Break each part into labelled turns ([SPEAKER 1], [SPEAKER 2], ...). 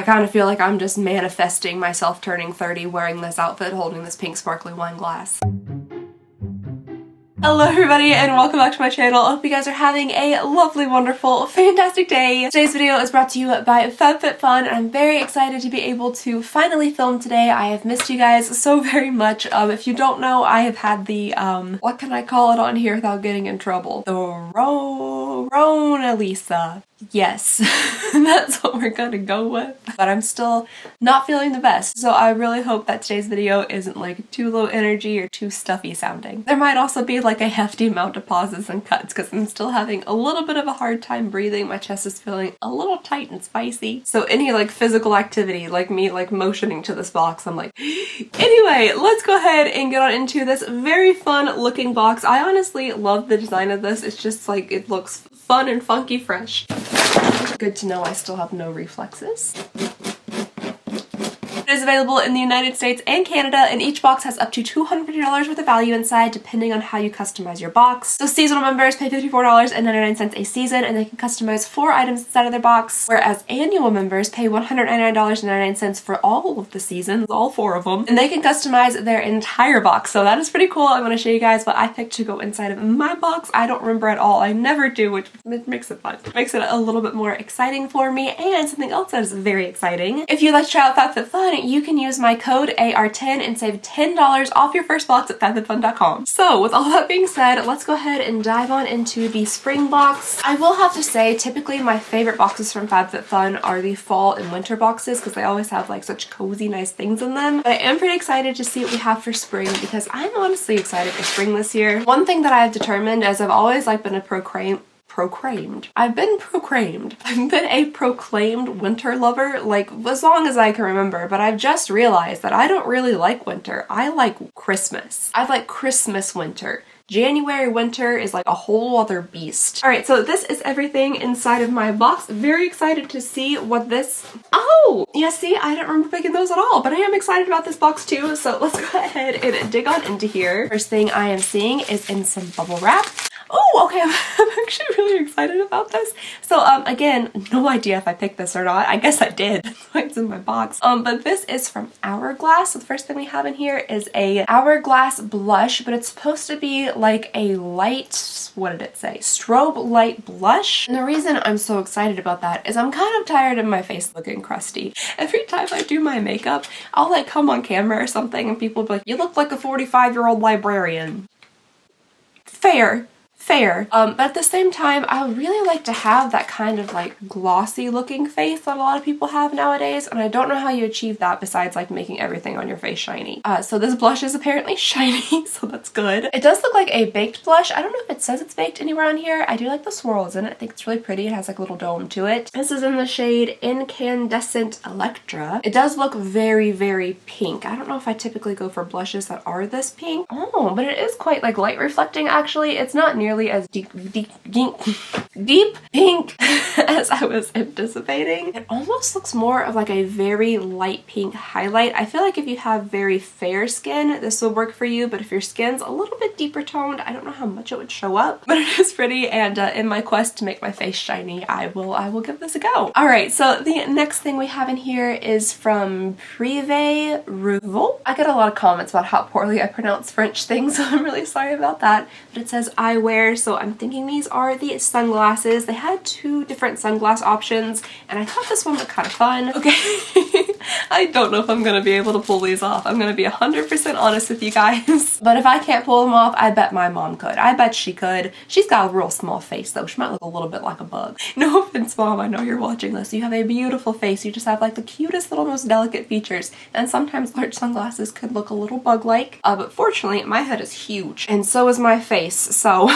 [SPEAKER 1] kind of feel like I'm just manifesting myself turning 30 wearing this outfit holding this pink sparkly wine glass. Hello everybody and welcome back to my channel. I hope you guys are having a lovely, wonderful, fantastic day. Today's video is brought to you by FabFitFun and I'm very excited to be able to finally film today. I have missed you guys so very much. If you don't know, I have had the, what can I call it on here without getting in trouble? The Rona Lisa. Yes, that's what we're gonna go with. But I'm still not feeling the best, so I really hope that today's video isn't like too low energy or too stuffy sounding. There might also be like a hefty amount of pauses and cuts because I'm still having a little bit of a hard time breathing. My chest is feeling a little tight and spicy. So any like physical activity, like me like motioning to this box, I'm like, anyway, let's go ahead and get on into this very fun looking box. I honestly love the design of this. It's just like, it looks fun and funky fresh. Good to know I still have no reflexes. It is available in the United States and Canada, and each box has up to $250 worth of value inside depending on how you customize your box. So seasonal members pay $54.99 a season and they can customize 4 items inside of their box, whereas annual members pay $199.99 for all of the seasons, all 4 of them, and they can customize their entire box. So that is pretty cool. I'm going to show you guys what I picked to go inside of my box. I don't remember at all. I never do, which makes it fun. It makes it a little bit more exciting for me, and something else that is very exciting. If you'd like to try out FabFitFun, you can use my code AR10 and save $10 off your first box at FabFitFun.com. So with all that being said, let's go ahead and dive on into the spring box. I will have to say, typically my favorite boxes from FabFitFun are the fall and winter boxes because they always have like such cozy, nice things in them. But I am pretty excited to see what we have for spring because I'm honestly excited for spring this year. One thing that I've determined is I've always like been a I've been a proclaimed winter lover, like as long as I can remember, but I've just realized that I don't really like winter. I like Christmas. I like Christmas winter. January winter is like a whole other beast. Alright, so this is everything inside of my box. Very excited to see what this... Oh! Yeah, see, I don't remember picking those at all, but I am excited about this box too, so let's go ahead and dig on into here. First thing I am seeing is in some bubble wrap. Oh, okay, I'm actually really excited about this. So, again, no idea if I picked this or not. I guess I did. That's why it's in my box. But this is from Hourglass. So the first thing we have in here is a Hourglass blush, but it's supposed to be like a light, what did it say? Strobe light blush. And the reason I'm so excited about that is I'm kind of tired of my face looking crusty. Every time I do my makeup, I'll like come on camera or something and people will be like, you look like a 45-year-old librarian. Fair. But at the same time, I would really like to have that kind of like glossy looking face that a lot of people have nowadays, and I don't know how you achieve that besides like making everything on your face shiny. So this blush is apparently shiny, so that's good. It does look like a baked blush. I don't know if it says it's baked anywhere on here. I do like the swirls in it. I think it's really pretty. It has like a little dome to it. This is in the shade Incandescent Electra. It does look very, very pink. I don't know if I typically go for blushes that are this pink. Oh, but it is quite like light reflecting actually. It's not nearly as deep pink as I was anticipating. It almost looks more of like a very light pink highlight. I feel like if you have very fair skin, this will work for you, but if your skin's a little bit deeper toned, I don't know how much it would show up, but it is pretty, and in my quest to make my face shiny, I will give this a go. Alright, so the next thing we have in here is from Privé Revaux. I get a lot of comments about how poorly I pronounce French things, so I'm really sorry about that, but it says eyewear. So I'm thinking these are the sunglasses. They had 2 different sunglass options and I thought this one looked kind of fun. Okay, I don't know if I'm gonna be able to pull these off. I'm gonna be 100% honest with you guys. But if I can't pull them off, I bet my mom could. I bet she could. She's got a real small face though. She might look a little bit like a bug. No offense, Mom, I know you're watching this. You have a beautiful face. You just have like the cutest little most delicate features, and sometimes large sunglasses could look a little bug-like. But fortunately my head is huge and so is my face, so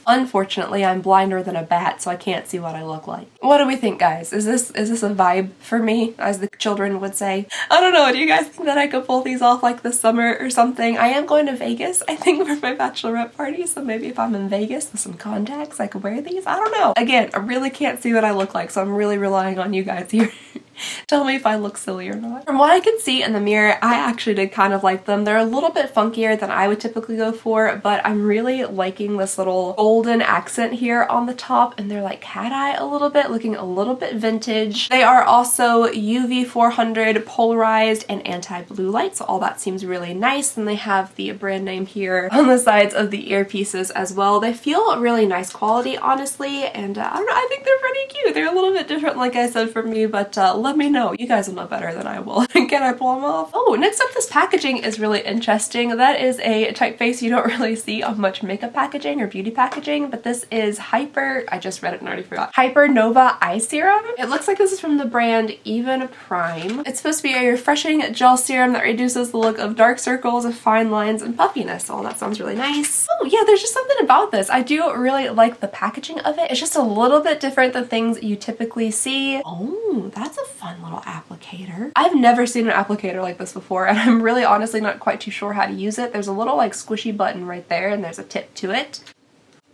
[SPEAKER 1] unfortunately, I'm blinder than a bat, so I can't see what I look like. What do we think, guys? Is this a vibe for me, as the children would say? I don't know, do you guys think that I could pull these off like this summer or something? I am going to Vegas, I think, for my bachelorette party, so maybe if I'm in Vegas with some contacts, I could wear these? I don't know. Again, I really can't see what I look like, so I'm really relying on you guys here. Tell me if I look silly or not. From what I could see in the mirror, I actually did kind of like them. They're a little bit funkier than I would typically go for, but I'm really liking this little golden accent here on the top, and they're like cat eye a little bit, looking a little bit vintage. They are also UV 400 polarized and anti-blue light, so all that seems really nice. And they have the brand name here on the sides of the earpieces as well. They feel really nice quality, honestly, and I don't know, I think they're pretty cute. They're a little bit different, like I said, for me, but let me know. You guys will know better than I will. Can I pull them off? Oh, next up, this packaging is really interesting. That is a typeface you don't really see on much makeup packaging or beauty packaging, but this is I just read it and already forgot. Hyper Nova Eye Serum. It looks like this is from the brand Even Prime. It's supposed to be a refreshing gel serum that reduces the look of dark circles, fine lines, and puffiness. Oh, that sounds really nice. Oh yeah, there's just something about this. I do really like the packaging of it. It's just a little bit different than things you typically see. Oh, that's a fun little applicator. I've never seen an applicator like this before, and I'm really honestly not quite too sure how to use it. There's a little like squishy button right there, and there's a tip to it.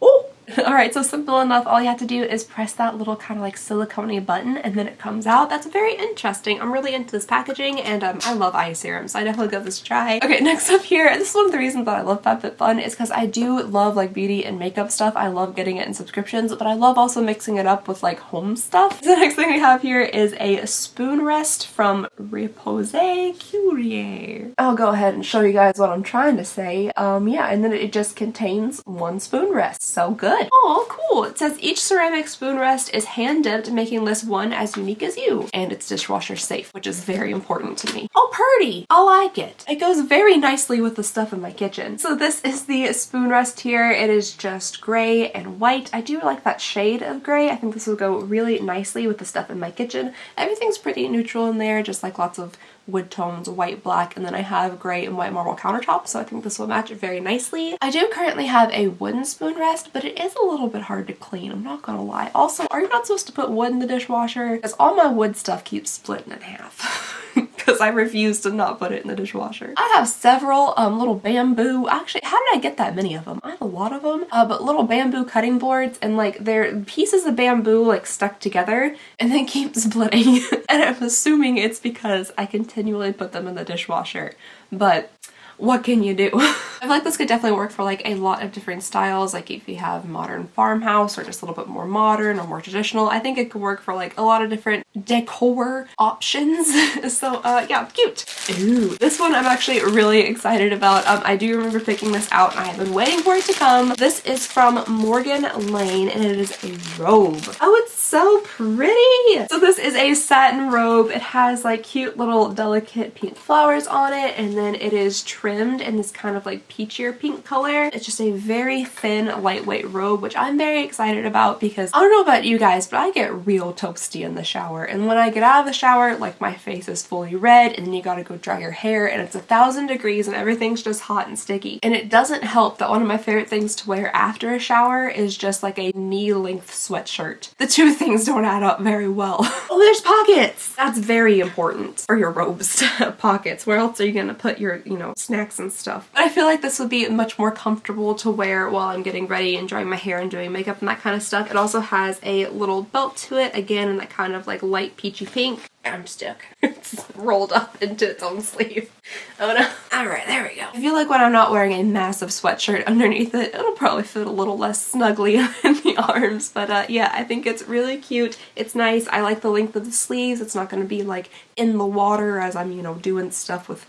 [SPEAKER 1] Oh! Alright, so simple enough. All you have to do is press that little kind of like silicone-y button and then it comes out. That's very interesting. I'm really into this packaging, and I love eye serum, so I definitely give this a try. Okay, next up here, this is one of the reasons that I love FabFitFun is because I do love like beauty and makeup stuff. I love getting it in subscriptions, but I love also mixing it up with like home stuff. The next thing we have here is a spoon rest from Repose Curie. I'll go ahead and show you guys what I'm trying to say. Yeah, and then it just contains one spoon rest. So good. Oh, cool. It says each ceramic spoon rest is hand dipped, making this one as unique as you. And it's dishwasher safe, which is very important to me. Oh, pretty. I like it. It goes very nicely with the stuff in my kitchen. So this is the spoon rest here. It is just gray and white. I do like that shade of gray. I think this will go really nicely with the stuff in my kitchen. Everything's pretty neutral in there, just like lots of wood tones, white, black, and then I have gray and white marble countertops, so I think this will match very nicely. I do currently have a wooden spoon rest, but it is a little bit hard to clean, I'm not gonna lie. Also, are you not supposed to put wood in the dishwasher? Because all my wood stuff keeps splitting in half. Because I refuse to not put it in the dishwasher. I have several little bamboo, actually, how did I get that many of them? I have a lot of them, but little bamboo cutting boards, and like they're pieces of bamboo like stuck together and they keep splitting. And I'm assuming it's because I continually put them in the dishwasher, but what can you do? I feel like this could definitely work for like a lot of different styles, like if you have modern farmhouse or just a little bit more modern or more traditional. I think it could work for like a lot of different decor options. So yeah, cute. Ooh, this one I'm actually really excited about. I do remember picking this out and I have been waiting for it to come. This is from Morgan Lane and it is a robe. Oh, it's so pretty. So this is a satin robe. It has like cute little delicate pink flowers on it, and then it is trimmed in this kind of like peachier pink color. It's just a very thin, lightweight robe, which I'm very excited about because I don't know about you guys, but I get real toasty in the shower. And when I get out of the shower, like my face is fully red, and then you gotta go dry your hair, and it's 1,000 degrees and everything's just hot and sticky. And it doesn't help that one of my favorite things to wear after a shower is just like a knee-length sweatshirt. The two things don't add up very well. Oh, there's pockets! That's very important for your robes to have pockets. Where else are you gonna put your, you know, snacks and stuff? But I feel like this would be much more comfortable to wear while I'm getting ready and drying my hair and doing makeup and that kind of stuff. It also has a little belt to it, again in that kind of like light peachy pink. I'm stuck. It's rolled up into its own sleeve. Oh no. Alright, there we go. I feel like when I'm not wearing a massive sweatshirt underneath it, it'll probably fit a little less snugly in the arms. But yeah, I think it's really cute. It's nice. I like the length of the sleeves. It's not going to be like in the water as I'm, you know, doing stuff with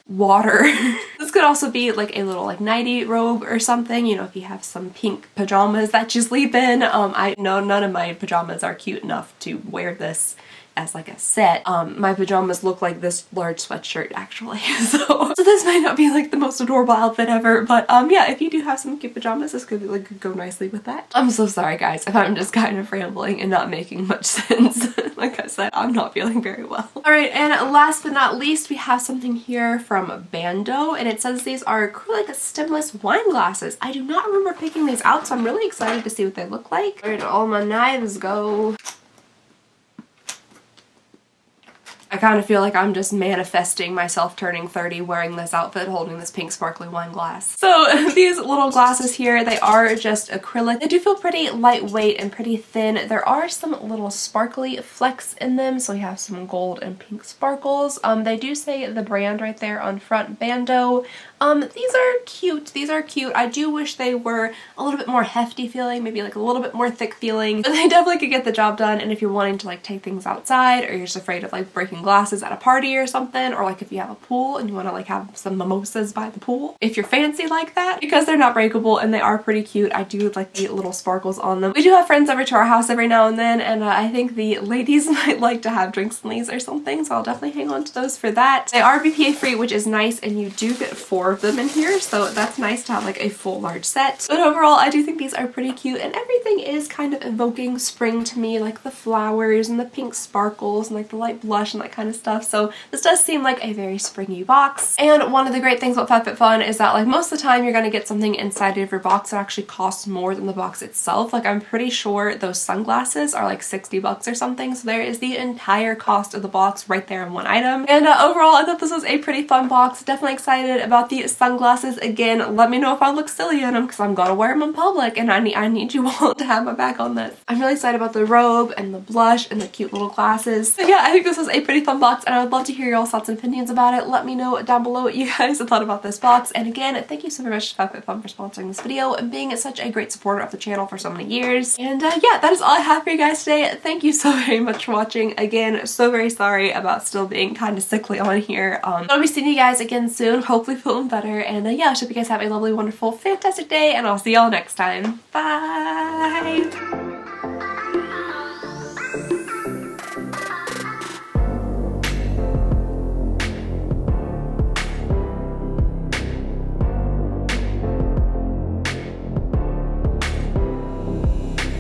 [SPEAKER 1] water. This could also be like a little like nightie robe or something, you know, if you have some pink pajamas that you sleep in. I know none of my pajamas are cute enough to wear this as like a set. My pajamas look like this large sweatshirt actually. So this might not be like the most adorable outfit ever, but yeah, if you do have some cute pajamas, this could like go nicely with that. I'm so sorry guys if I'm just kind of rambling and not making much sense. Like I said, I'm not feeling very well. Alright, and last but not least, we have something here from Bando, and it says these are acrylic stemless wine glasses. I do not remember picking these out, so I'm really excited to see what they look like. Where did all my knives go? I kind of feel like I'm just manifesting myself turning 30 wearing this outfit holding this pink sparkly wine glass. So these little glasses here, they are just acrylic. They do feel pretty lightweight and pretty thin. There are some little sparkly flecks in them, so we have some gold and pink sparkles. They do say the brand right there on front, Bando. These are cute. These are cute. I do wish they were a little bit more hefty feeling, maybe like a little bit more thick feeling, but they definitely could get the job done. And if you're wanting to like take things outside, or you're just afraid of like breaking glasses at a party or something, or like if you have a pool and you want to like have some mimosas by the pool, if you're fancy like that, because they're not breakable and they are pretty cute. I do like the little sparkles on them. We do have friends over to our house every now and then, and I think the ladies might like to have drinks in these or something, so I'll definitely hang on to those for that. They are BPA free, which is nice, and you do get 4 of them in here, so that's nice to have like a full large set. But overall, I do think these are pretty cute, and everything is kind of evoking spring to me, like the flowers and the pink sparkles and like the light blush and that kind of stuff. So this does seem like a very springy box. And one of the great things about FabFitFun is that like most of the time you're going to get something inside of your box that actually costs more than the box itself. Like I'm pretty sure those sunglasses are like 60 bucks or something, so there is the entire cost of the box right there in one item. And overall, I thought this was a pretty fun box. Definitely excited about the sunglasses. Again, let me know if I look silly in them, because I'm gonna wear them in public, and I need you all to have my back on this. I'm really excited about the robe and the blush and the cute little glasses. So yeah, I think this was a pretty fun box, and I would love to hear your thoughts and opinions about it. Let me know down below what you guys have thought about this box. And again, thank you so very much to FabFitFun for sponsoring this video and being such a great supporter of the channel for so many years. And yeah, that is all I have for you guys today. Thank you so very much for watching. Again, so very sorry about still being kind of sickly on here. I'll be seeing you guys again soon, hopefully feeling better. And yeah, I hope you guys have a lovely, wonderful, fantastic day, and I'll see y'all next time. Bye!